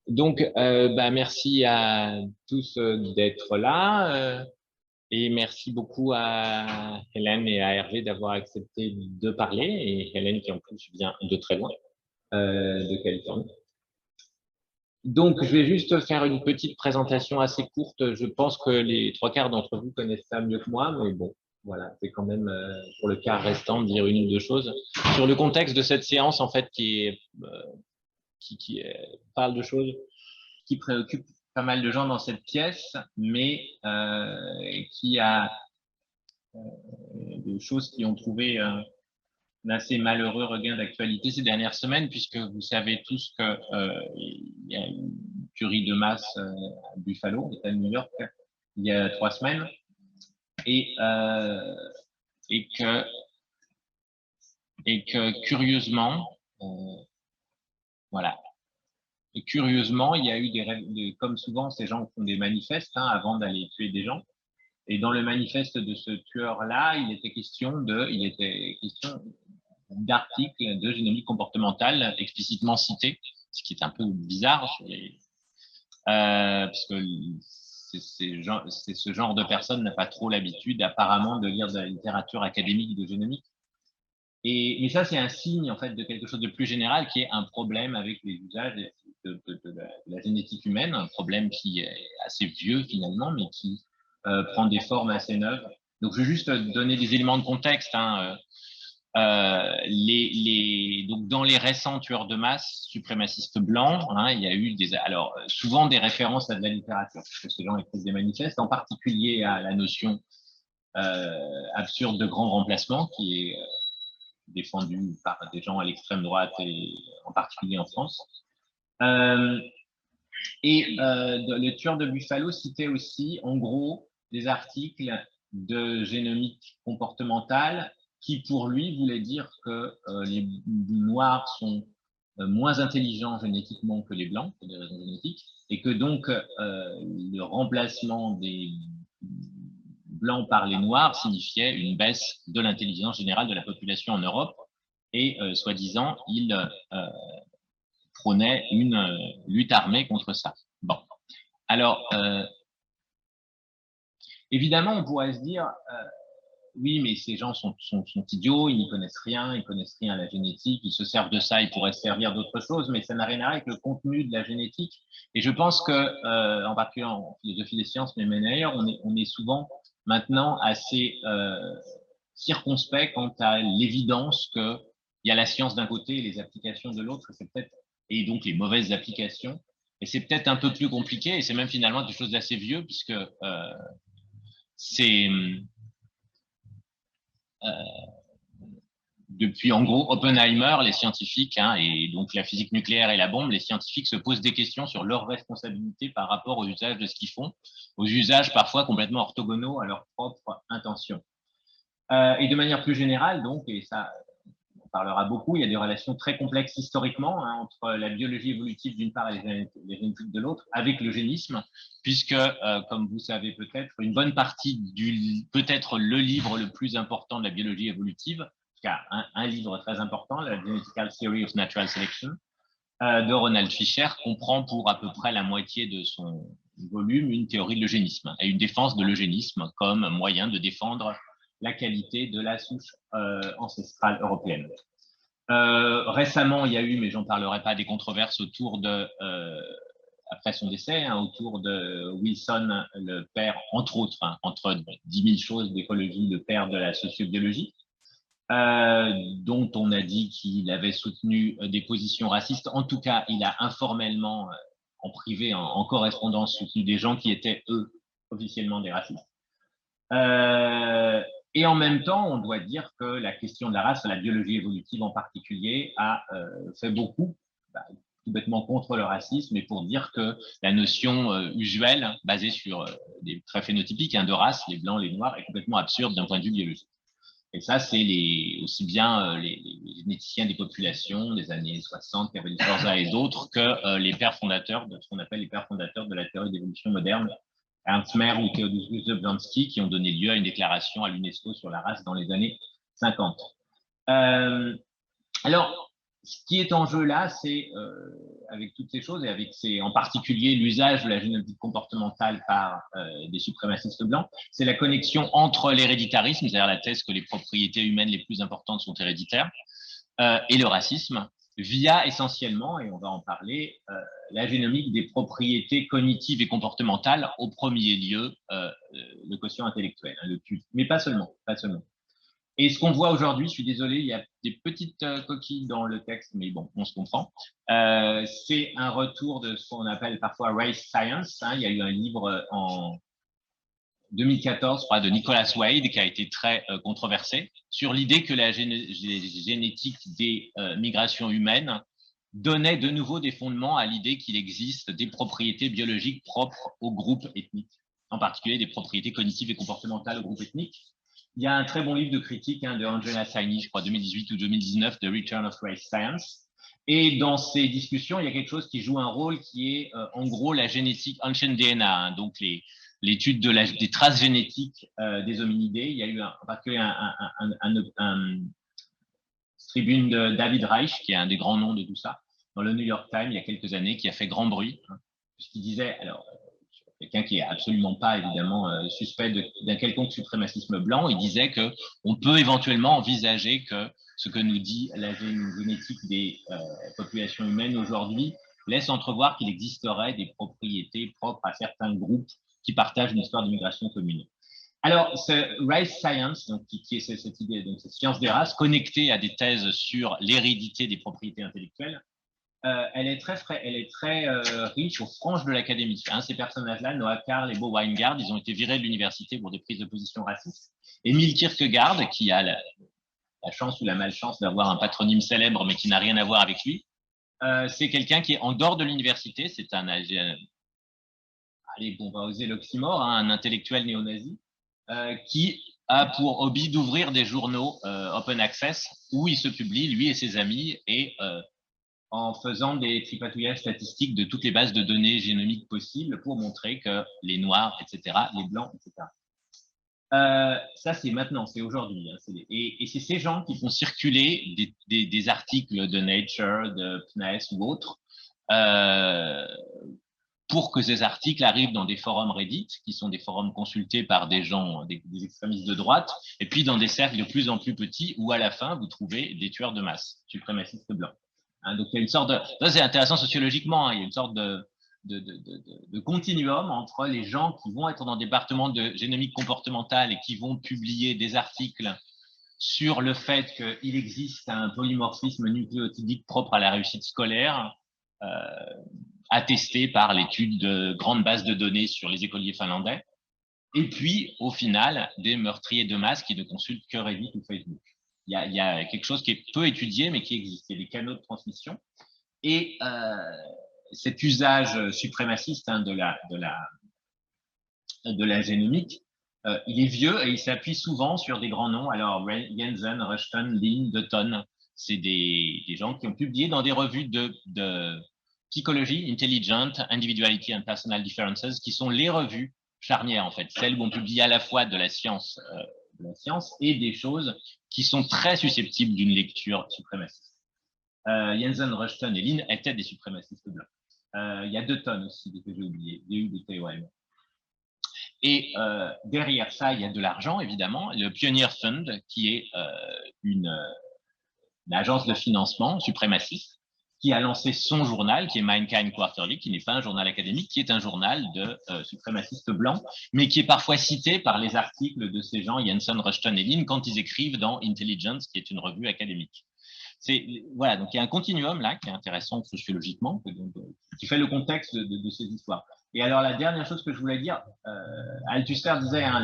Donc, merci à tous d'être là et merci beaucoup à Hélène et à Hervé d'avoir accepté de parler. Et Hélène qui en plus vient de très loin, de Californie. Donc, je vais juste faire une petite présentation assez courte. Je pense que les trois quarts d'entre vous connaissent ça mieux que moi, mais bon, voilà, c'est quand même pour le quart restant de dire une ou deux choses sur le contexte de cette séance en fait qui parle de choses qui préoccupe pas mal de gens dans cette pièce, mais qui a de choses qui ont trouvé un assez malheureux regain d'actualité ces dernières semaines, puisque vous savez tous qu'il y a une tuerie de masse à Buffalo, État de New York, il y a 3 semaines, et, euh, et, que, et que curieusement, voilà, et curieusement, il y a eu comme souvent, ces gens font des manifestes avant d'aller tuer des gens. Et dans le manifeste de ce tueur-là, il était question d'articles de génomique comportementale explicitement cités, ce qui est un peu bizarre, parce que ce genre de personne n'a pas trop l'habitude, apparemment, de lire de la littérature académique de génomique. Mais ça, c'est un signe en fait de quelque chose de plus général, qui est un problème avec les usages de la génétique humaine, un problème qui est assez vieux finalement, mais qui prend des formes assez neuves. Donc, je vais juste donner des éléments de contexte. Donc, dans les récents tueurs de masse suprémacistes blancs, il y a eu alors souvent des références à de la littérature, parce que ces gens écrivent des manifestes, en particulier à la notion absurde de grand remplacement, qui est défendu par des gens à l'extrême droite et en particulier en France. Le tueur de Buffalo citait aussi, en gros, des articles de génomique comportementale qui, pour lui, voulaient dire que les Noirs sont moins intelligents génétiquement que les Blancs, pour des raisons génétiques, et que donc le remplacement des Blancs par les Noirs signifiait une baisse de l'intelligence générale de la population en Europe, et soi-disant, il prônait une lutte armée contre ça. Bon. Alors, évidemment, on pourrait se dire, oui, mais ces gens sont idiots, ils n'y connaissent rien, ils connaissent rien à la génétique, ils se servent de ça, ils pourraient se servir d'autre chose, mais ça n'a rien à voir avec le contenu de la génétique. Et je pense que, en particulier en philosophie des sciences, mais même ailleurs, on est souvent maintenant assez circonspect quant à l'évidence qu'il y a la science d'un côté et les applications de l'autre, et donc les mauvaises applications. Et c'est peut-être un peu plus compliqué, et c'est même finalement quelque chose d'assez vieux, puisque c'est depuis en gros Oppenheimer, les scientifiques, et donc la physique nucléaire et la bombe, les scientifiques se posent des questions sur leur responsabilité par rapport aux usages de ce qu'ils font, aux usages parfois complètement orthogonaux à leur propre intention. Et de manière plus générale, donc, et ça on parlera beaucoup, il y a des relations très complexes historiquement entre la biologie évolutive d'une part et les génétiques de l'autre, avec l'eugénisme, puisque, comme vous savez peut-être, une bonne partie peut-être le livre le plus important de la biologie évolutive, un livre très important, la Genetical Theory of Natural Selection, de Ronald Fisher, comprend pour à peu près la moitié de son volume une théorie de l'eugénisme et une défense de l'eugénisme comme moyen de défendre la qualité de la souche ancestrale européenne. Récemment, il y a eu, mais j'en parlerai pas, des controverses autour après son décès, autour de Wilson, le père, entre autres, entre 10 000 choses d'écologie, le père de la sociobiologie, dont on a dit qu'il avait soutenu des positions racistes. En tout cas, il a informellement, en privé, en correspondance, soutenu des gens qui étaient, eux, officiellement des racistes. Et en même temps, on doit dire que la question de la race, la biologie évolutive en particulier, a fait beaucoup, tout bêtement contre le racisme, et pour dire que la notion usuelle, basée sur des traits phénotypiques de race, les blancs, les noirs, est complètement absurde d'un point de vue biologique. Et ça, c'est aussi bien les généticiens des populations des années 60, Kevin Forza et d'autres, que les pères fondateurs de ce qu'on appelle les pères fondateurs de la théorie d'évolution moderne, Ernst Mayr ou Theodosius Dobzhansky, qui ont donné lieu à une déclaration à l'UNESCO sur la race dans les années 50. Alors, Ce qui est en jeu là, c'est, avec toutes ces choses, et avec en particulier l'usage de la génétique comportementale par des suprémacistes blancs, c'est la connexion entre l'héréditarisme, c'est-à-dire la thèse que les propriétés humaines les plus importantes sont héréditaires, et le racisme, via essentiellement, et on va en parler, la génomique des propriétés cognitives et comportementales, au premier lieu le quotient intellectuel, hein, le QI, mais pas seulement, pas seulement. Et ce qu'on voit aujourd'hui, je suis désolé, il y a des petites coquilles dans le texte, mais bon, on se comprend. C'est un retour de ce qu'on appelle parfois race science. Hein. Il y a eu un livre en 2014, je crois, de Nicholas Wade, qui a été très controversé, sur l'idée que la génétique des migrations humaines donnait de nouveau des fondements à l'idée qu'il existe des propriétés biologiques propres aux groupes ethniques, en particulier des propriétés cognitives et comportementales aux groupes ethniques. Il y a un très bon livre de critique de Angela Saini, je crois 2018 ou 2019, The Return of Race Science. Et dans ces discussions, il y a quelque chose qui joue un rôle qui est en gros la génétique ancient DNA, hein, donc l'étude des traces génétiques des hominidés. Il y a eu en particulier un tribune de David Reich, qui est un des grands noms de tout ça, dans le New York Times il y a quelques années, qui a fait grand bruit, hein, puisqu'il disait, alors quelqu'un qui est absolument pas évidemment suspect d'un quelconque suprémacisme blanc, il disait que on peut éventuellement envisager que ce que nous dit la génétique des populations humaines aujourd'hui laisse entrevoir qu'il existerait des propriétés propres à certains groupes qui partagent une histoire d'immigration commune. Alors, ce race science, donc, qui est cette idée, donc cette science des races, connectée à des thèses sur l'hérédité des propriétés intellectuelles, elle est très riche aux franges de l'académie. Hein, ces personnages-là, Noah Karl et Bo Winegard, ils ont été virés de l'université pour des prises de position racistes. Emile Kierkegaard, qui a la chance ou la malchance d'avoir un patronyme célèbre, mais qui n'a rien à voir avec lui, c'est quelqu'un qui est en dehors de l'université. C'est allez, on va oser l'oxymore, hein, un intellectuel néo-nazi, qui a pour hobby d'ouvrir des journaux open access où il se publie, lui et ses amis, et en faisant des tripatouillages statistiques de toutes les bases de données génomiques possibles pour montrer que les noirs, etc., les blancs, etc. Ça, c'est maintenant, c'est aujourd'hui. Hein, et c'est ces gens qui font circuler des articles de Nature, de PNAS ou autres, pour que ces articles arrivent dans des forums Reddit, qui sont des forums consultés par des gens, des extrémistes de droite, et puis dans des cercles de plus en plus petits, où à la fin, vous trouvez des tueurs de masse, suprémacistes blancs. Hein, donc il y a une sorte de, ça c'est intéressant sociologiquement, hein, il y a une sorte de continuum entre les gens qui vont être dans des départements de génomique comportementale et qui vont publier des articles sur le fait qu'il existe un polymorphisme nucléotidique propre à la réussite scolaire, attesté par l'étude de grandes bases de données sur les écoliers finlandais, et puis au final des meurtriers de masse qui ne consultent que Reddit ou Facebook. Il y a quelque chose qui est peu étudié, mais qui existe. Il y a des canaux de transmission. Et cet usage suprémaciste hein, de la génomique, il est vieux et il s'appuie souvent sur des grands noms. Alors, Jensen, Rushton, Lin, Dutton, c'est des gens qui ont publié dans des revues de psychologie, Intelligent, Individuality and Personal Differences, qui sont les revues charnières, en fait, celles où on publie à la fois de la science et des choses qui sont très susceptibles d'une lecture suprémaciste. Jensen, Rushton et Lin étaient des suprémacistes blancs. Il y a Dutton aussi, que j'ai oublié, D-U-D-T-O-N. Et derrière ça, il y a de l'argent, évidemment. Le Pioneer Fund, qui est une agence de financement suprémaciste, qui a lancé son journal, qui est Mankind Quarterly, qui n'est pas un journal académique, qui est un journal de suprémacistes blancs, mais qui est parfois cité par les articles de ces gens, Jensen, Rushton et Lin, quand ils écrivent dans Intelligence, qui est une revue académique. Voilà, donc il y a un continuum là qui est intéressant sociologiquement, qui fait le contexte de ces histoires. Et alors la dernière chose que je voulais dire, Althusser disait, hein,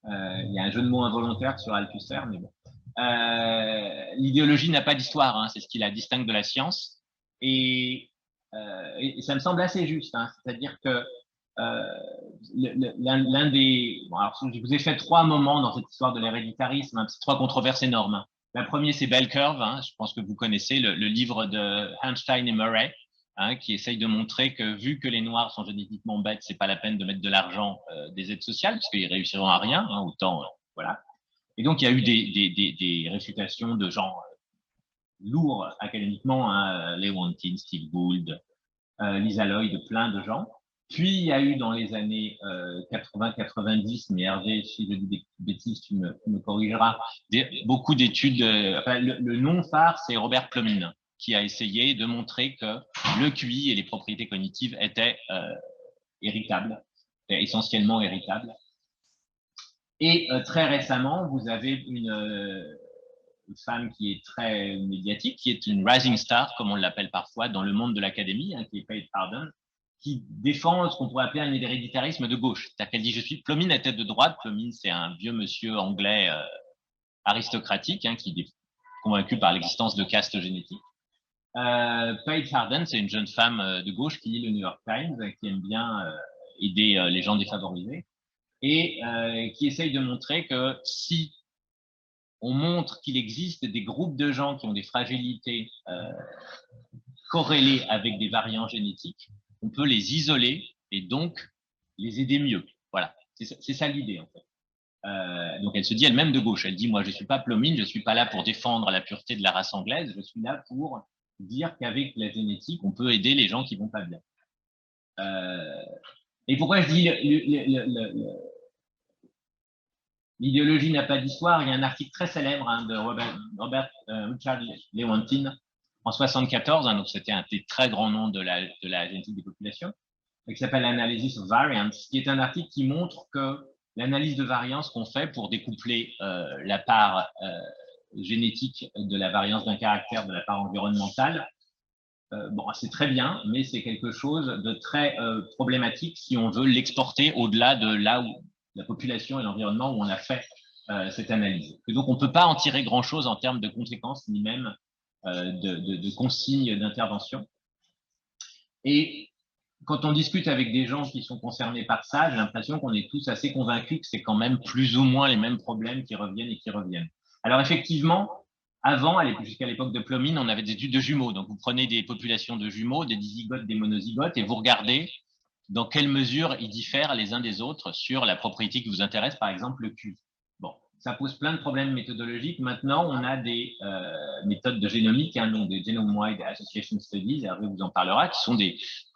il y a un jeu de mots involontaire sur Althusser, mais bon. L'idéologie n'a pas d'histoire, hein, c'est ce qui la distingue de la science, et ça me semble assez juste, hein, c'est-à-dire que l'un des... Bon, alors, je vous ai fait 3 moments dans cette histoire de l'héréditarisme, hein, 3 controverses énormes. Hein. La première, c'est Bell Curve, hein, je pense que vous connaissez le livre de Einstein et Murray, hein, qui essaye de montrer que vu que les Noirs sont génétiquement bêtes, c'est pas la peine de mettre de l'argent, des aides sociales, parce qu'ils réussiront à rien, hein, autant, voilà. Et donc, il y a eu des réfutations de gens lourd académiquement, hein, Lewontin, Steve Gould, Lisa Lloyd, plein de gens. Puis, il y a eu dans les années 80-90, mais Hervé, si je dis des bêtises, tu me corrigeras, beaucoup d'études. Enfin, le nom phare, c'est Robert Plomin, qui a essayé de montrer que le QI et les propriétés cognitives étaient héritables, essentiellement héritables. Et très récemment, vous avez une femme qui est très médiatique, qui est une rising star, comme on l'appelle parfois, dans le monde de l'académie, hein, qui est Paige Harden, qui défend ce qu'on pourrait appeler un héréditarisme de gauche. C'est-à-dire qu'elle dit, Plomin est tête de droite. Plomin, c'est un vieux monsieur anglais aristocratique, hein, qui est convaincu par l'existence de castes génétiques. Paige Harden, c'est une jeune femme de gauche qui lit le New York Times, qui aime bien aider les gens défavorisés, et qui essaye de montrer que si on montre qu'il existe des groupes de gens qui ont des fragilités corrélées avec des variants génétiques, on peut les isoler et donc les aider mieux. Voilà, c'est ça l'idée en fait. Donc elle se dit elle-même de gauche. Elle dit, moi je ne suis pas Plomin, je ne suis pas là pour défendre la pureté de la race anglaise, je suis là pour dire qu'avec la génétique, on peut aider les gens qui vont pas bien. Et pourquoi je dis l'idéologie n'a pas d'histoire? Il y a un article très célèbre, hein, de Richard Lewontin en 74, hein, donc c'était un des très grands noms de la génétique des populations, qui s'appelle Analysis of Variance, qui est un article qui montre que l'analyse de variance qu'on fait pour découpler la part génétique de la variance d'un caractère de la part environnementale, bon, c'est très bien, mais c'est quelque chose de très problématique si on veut l'exporter au-delà de là où la population et l'environnement où on a fait cette analyse. Et donc, on ne peut pas en tirer grand-chose en termes de conséquences, ni même de consignes d'intervention. Et quand on discute avec des gens qui sont concernés par ça, j'ai l'impression qu'on est tous assez convaincus que c'est quand même plus ou moins les mêmes problèmes qui reviennent et qui reviennent. Alors, effectivement, avant, jusqu'à l'époque de Plomin, on avait des études de jumeaux. Donc, vous prenez des populations de jumeaux, des dizygotes, des monozygotes, et vous regardez dans quelle mesure ils diffèrent les uns des autres sur la propriété qui vous intéresse, par exemple le QI. Bon, ça pose plein de problèmes méthodologiques. Maintenant, on a des méthodes de génomique, hein, donc des Genome-Wide Association Studies, Hervé vous en parlera, qui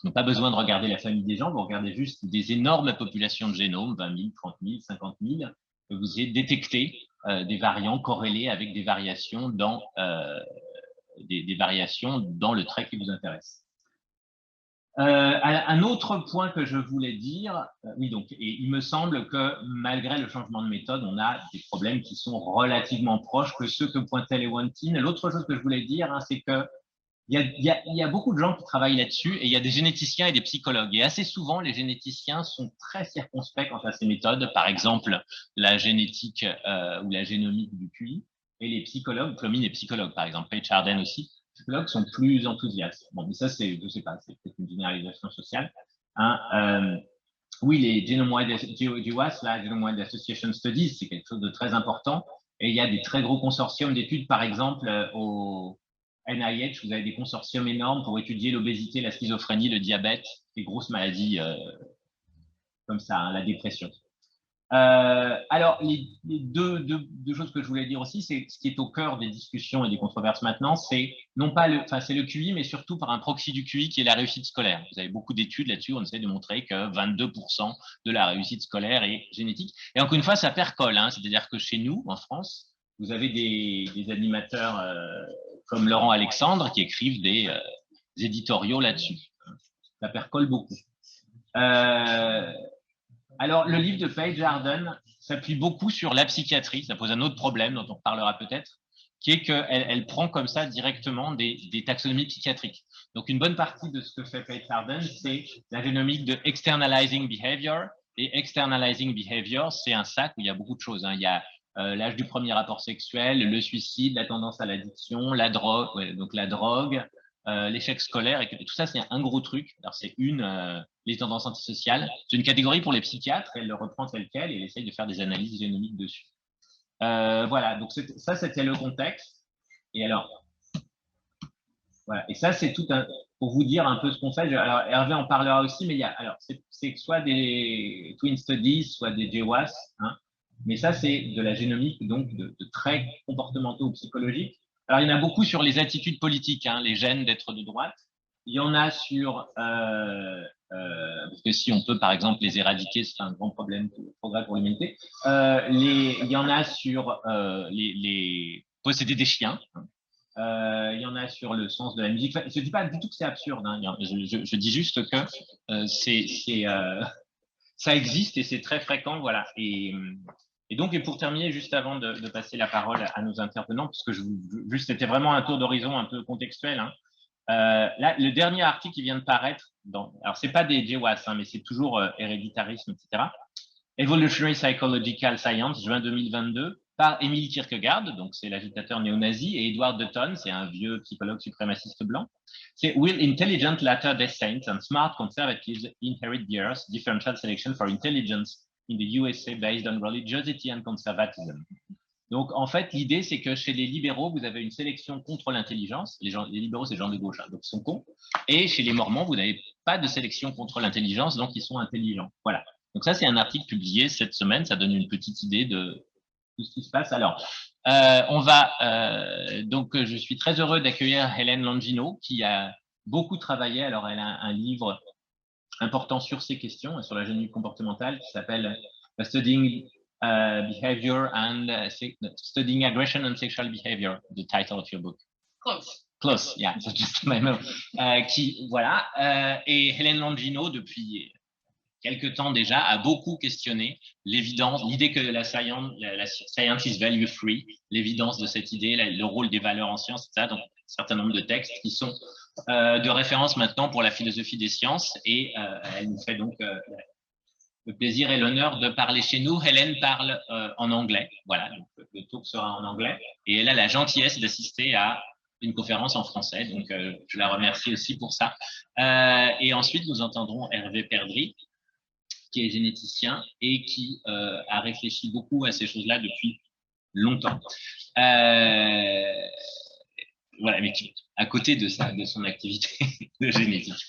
n'ont pas besoin de regarder la famille des gens, vous regardez juste des énormes populations de génomes, 20 000, 30 000, 50 000, et vous y détectez des variants corrélés avec des variations dans le trait qui vous intéresse. Un autre point que je voulais dire, oui, donc, et il me semble que malgré le changement de méthode, on a des problèmes qui sont relativement proches que ceux que pointait Lewontin. L'autre chose que je voulais dire, hein, c'est que il y a beaucoup de gens qui travaillent là-dessus et il y a des généticiens et des psychologues. Et assez souvent, les généticiens sont très circonspects quant à ces méthodes, par exemple la génétique ou la génomique du QI. Et les psychologues, Plomin est psychologue par exemple, Paige Harden aussi, les psychologues sont plus enthousiastes. Bon, mais ça, c'est, je sais pas, c'est peut-être une généralisation sociale. Hein, oui, les Genome-Wide GWAS, la Genome-Wide Association Studies, c'est quelque chose de très important. Et il y a des très gros consortiums d'études, par exemple, au NIH, vous avez des consortiums énormes pour étudier l'obésité, la schizophrénie, le diabète, les grosses maladies comme ça, hein, la dépression. Alors, les deux choses que je voulais dire aussi, c'est ce qui est au cœur des discussions et des controverses maintenant, c'est non pas c'est le QI, mais surtout par un proxy du QI qui est la réussite scolaire. Vous avez beaucoup d'études là-dessus, on essaie de montrer que 22% de la réussite scolaire est génétique. Et encore une fois, ça percole, hein, c'est-à-dire que chez nous, en France, vous avez des animateurs comme Laurent Alexandre qui écrivent des éditoriaux là-dessus. Ça percole beaucoup. Alors, le livre de Paige Harden s'appuie beaucoup sur la psychiatrie. Ça pose un autre problème dont on parlera peut-être, qui est qu'elle prend comme ça directement des taxonomies psychiatriques. Donc, une bonne partie de ce que fait Paige Harden, c'est la génomique de externalizing behavior. Et externalizing behavior, c'est un sac où il y a beaucoup de choses, hein. Il y a l'âge du premier rapport sexuel, le suicide, la tendance à l'addiction, la drogue, donc la drogue, l'échec scolaire, et tout ça, c'est un gros truc. Alors, c'est les tendances antisociales. C'est une catégorie pour les psychiatres, elle le reprend tel quel et elle essaye de faire des analyses génomiques dessus. Voilà, donc ça, c'était le contexte. Et alors, voilà, et ça, c'est pour vous dire un peu ce qu'on fait. Alors, Hervé en parlera aussi, mais alors, c'est soit des Twin Studies, soit des GWAS, hein, mais ça, c'est de la génomique, donc de traits comportementaux ou psychologiques. Alors, il y en a beaucoup sur les attitudes politiques, hein, les gènes d'être de droite. Il y en a sur, parce que si on peut, par exemple, les éradiquer, c'est un grand problème, progrès pour l'humanité. Il y en a sur posséder des chiens. Il y en a sur le sens de la musique. Enfin, je ne dis pas du tout que c'est absurde. Hein. Je dis juste que ça existe et c'est très fréquent. Voilà. Et donc, et pour terminer, juste avant de passer la parole à nos intervenants, parce que juste c'était vraiment un tour d'horizon un peu contextuel. Hein. Là, le dernier article qui vient de paraître, alors c'est pas des JWAS, hein, mais c'est toujours héréditarisme, etc. Evolutionary Psychological Science, juin 2022, par Emile Kierkegaard, donc c'est l'agitateur néo-nazi, et Edward Dutton, c'est un vieux psychologue suprémaciste blanc. C'est Will Intelligent Latter Descent and Smart Conservatives Inherit the Earth, Differential Selection for Intelligence in the USA based on Religiosity and Conservatism. Donc, en fait, l'idée, c'est que chez les libéraux, vous avez une sélection contre l'intelligence. Les libéraux, c'est les gens de gauche, hein, donc ils sont cons. Et chez les mormons, vous n'avez pas de sélection contre l'intelligence, donc ils sont intelligents. Voilà. Donc ça, c'est un article publié cette semaine. Ça donne une petite idée de tout ce qui se passe. Alors, donc, je suis très heureux d'accueillir Hélène Langino, qui a beaucoup travaillé. Alors, elle a un livre important sur ces questions, sur la génétique comportementale, qui s'appelle Studying Behavior and Studying Aggression and Sexual Behavior, the title of your book. Close, yeah, that's just my move. Et Hélène Langino, depuis quelque temps déjà, a beaucoup questionné l'évidence, l'idée que la science is value free, l'évidence de cette idée, le rôle des valeurs en sciences, etc. Donc, un certain nombre de textes qui sont de référence maintenant pour la philosophie des sciences, et elle nous fait donc le plaisir et l'honneur de parler chez nous. Hélène parle en anglais, voilà, donc le talk sera en anglais, et elle a la gentillesse d'assister à une conférence en français, donc je la remercie aussi pour ça. Et ensuite, nous entendrons Hervé Perdry, qui est généticien et qui a réfléchi beaucoup à ces choses-là depuis longtemps. Voilà, mais à côté de son activité de génétique.